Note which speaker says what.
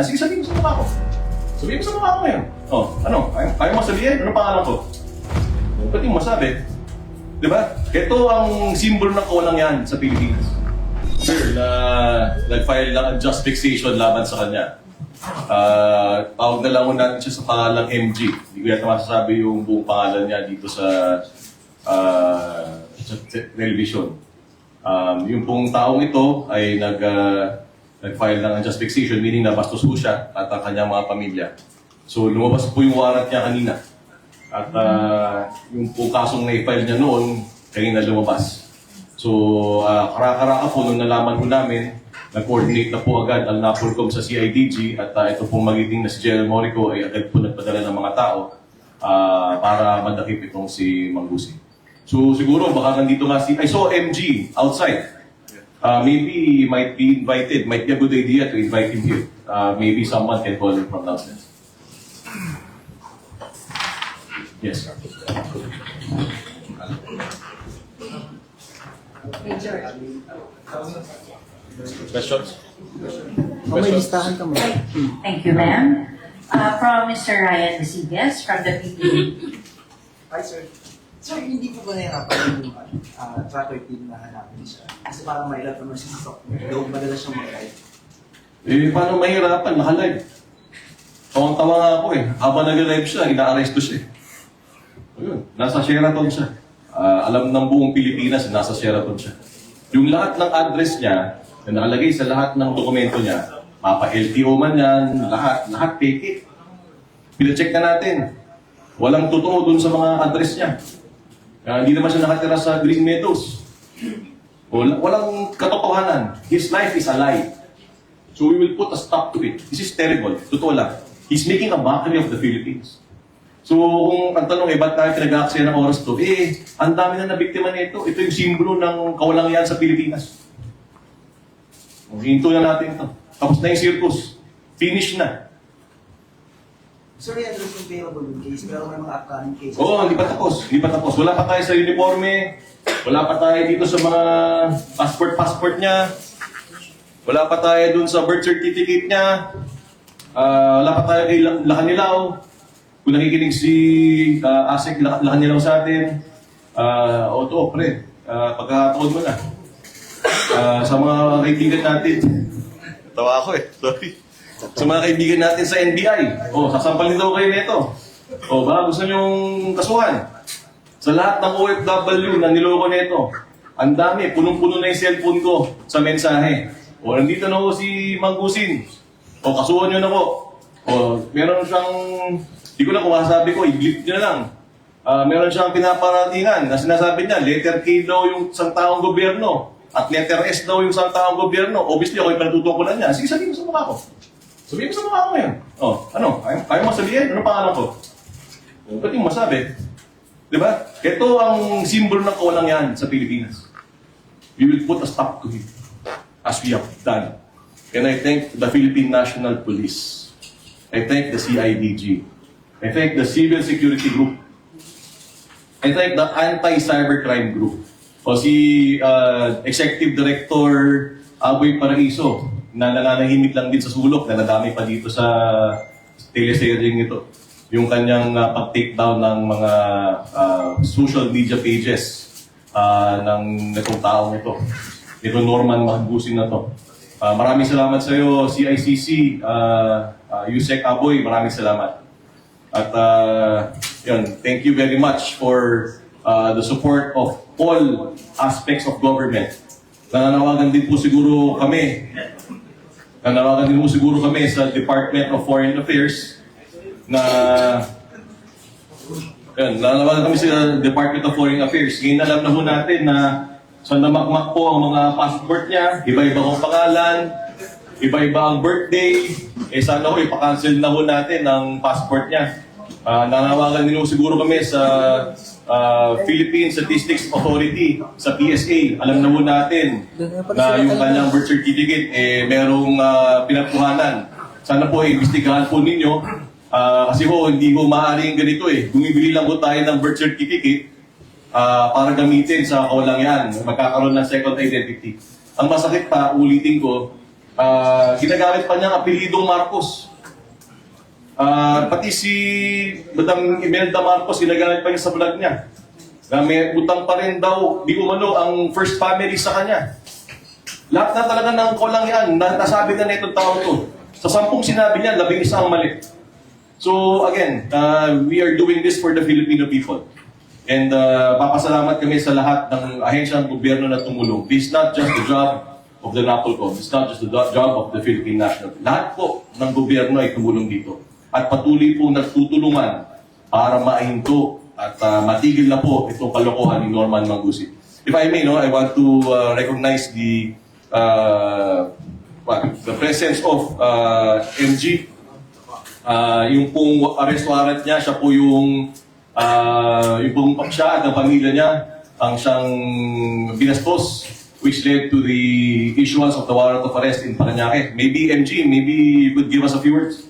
Speaker 1: Sige, sabihin mo sa mukha ko. Sabihin mo sa mukha ko ngayon. Oh, ano? Kaya mo sabihin? Ano pangalan ko? Ba't yung masabi? Diba? Ito ang simbolo ng kawalangan sa Pilipinas. Sir, nag-file lang ang just fixation laban sa kanya. Tawag na lang natin siya sa pangalang MG. Hindi ko yata masasabi yung buong pangalan niya dito sa television. Yung pong taong ito ay nag-file ng just fixation, meaning nabastos po siya at ang kanyang mga pamilya. So lumabas po yung warrant niya kanina. At yung po kasong na-file niya noon, kanina lumabas. So karaka-raka po nung nalaman po namin, nag-coordinate na po agad ang NAPOLCOM sa CIDG at ito pong magiting na si General Morico ay agad po nagpadala ng mga tao para madakip itong si Manggusin. So siguro baka nandito nga I saw MG outside. Maybe he might be invited. Might be a good idea to invite him here. Maybe someone can call him from downstairs. Yes, sir. Questions?
Speaker 2: May listahan ka mo.
Speaker 3: Thank you, ma'am. From Mr. Ryan Vasigas from the PPA.
Speaker 2: Hi, sir. Sir, hindi po ba nahirapan yung tracker team na hanapin siya? Kasi parang may ilan naman siya sa loob, madalas siyang mag-guide.
Speaker 1: Paano mahirapan? Nakalive. Tawang-tawa nga ako Habang nag-live siya, ina-arresto siya Ayun, nasa Sheraton siya. Alam ng buong Pilipinas, nasa Sheraton siya. Yung lahat ng address niya, na nakalagay sa lahat ng dokumento niya, mapa-LTO man yan, lahat fake it. Pina-check na natin. Walang totoo dun sa mga address niya. Hindi naman siya nakatira sa Green Meadows. Walang katotohanan. His life is a lie. So we will put a stop to it. This is terrible. Totoo lang. He's making a mockery of the Philippines. So kung ang tanong ba't tayo pinag-aaksaya ng oras to? Ang dami na nabiktima nito. Ito yung simbolo ng kawalangan sa Pilipinas. Hinto na natin ito. Tapos na yung circus. Finish na.
Speaker 2: Sir, i-address yung payable yung case, pero may mga upcoming cases.
Speaker 1: Oo, hindi pa tapos. Hindi pa tapos. Wala pa tayo sa uniforme. Wala pa tayo dito sa mga passport niya. Wala pa tayo dun sa birth certificate niya. Wala pa tayo kay Lakanilaw. Kung nakikinig si Asek Lakanilaw sa atin, ito, pre, pagkakataon mo na. Sa mga kaibigan natin, tawa ako sorry. Sa mga kaibigan natin sa NBI, sasampalin daw kayo nito. Ba, gusto nyong kasuhan. Sa lahat ng OFW na niloko nito, ang dami, punong-puno na yung cellphone ko sa mensahe. Nandito na ako si Manggusin. Kasuhan nyo na po. Meron siyang, di ko na kung masasabi ko, i-blip nyo na lang. Meron siyang pinaparatingan na sinasabi niya, letter K daw yung isang taong gobyerno at letter S daw yung isang taong gobyerno. Obviously, ako yung pinatutungkulan niya. Sige, sabihin mo sa mukha ko. Sabihin mo sa mukha ko ngayon. Ano? Kaya mo sabihin? Ano pangalan ko? Ba't yung masabi? Diba? Ito ang simbolo ng kawalangan sa Pilipinas. We will put a stop to it as we have done. And I thank the Philippine National Police. I thank the CIDG. I thank the Civil Security Group. I thank the Anti-Cybercrime Group. Si Executive Director Aboy Paraiso, na nananahimik lang din sa sulok, na nadami pa dito sa teleserye ito. Yung kanyang pag-take down ng mga social media pages ng itong taong ito. Ito Norman Manggusin na to. Maraming salamat sa iyo, CICC, Yusek Aboy, maraming salamat. At thank you very much for the support of all aspects of government. Nananawagan din po siguro kami sa Department of Foreign Affairs na nananawagan kami sa Department of Foreign Affairs. Ngayon alam na po natin na sa namakmak po ang mga passport niya, iba-iba ang pangalan, iba-iba ang birthday, sana po ipa-cancel na po natin ang passport niya. Nananawagan din po siguro kami sa Philippine Statistics Authority, sa PSA. Alam na po natin na yung kanyang birth certificate merong pinagkuhanan. Sana po imbestigahan po ninyo kasi hindi ko maaaring ganito Bumibili lang po tayo ng birth certificate para gamitin sa kawalangan, magkakaroon ng second identity. Ang masakit pa, ulitin ko, Ginagamit pa niya ang apelidong Marcos. Pati si Madam Imelda Marcos, ginagamit pa niya sa vlog niya. Na may utang pa rin daw, di umano, ang first family sa kanya. Lahat na talaga ng kulang yan, nasabi na itong tao to. Sa 10 sinabi niya, 11 ang mali. So again, we are doing this for the Filipino people. And papasalamat kami sa lahat ng ahensya ng gobyerno na tumulong. This is not just the job of the NAPOLCOM. It's not just the job of the Philippine National. Lahat po ng gobyerno ay tumulong dito. At patuloy po nagtutulungan para mainto at matigil na po itong kalokohan ni Norman Mangusit. If I may, I want to recognize the presence of MG. Yung pong arrest warrant niya, siya po yung pong siya at ang pamilya niya ang siyang binastos, which led to the issuance of the warrant of arrest in Parañaque. Maybe MG, maybe you could give us a few words?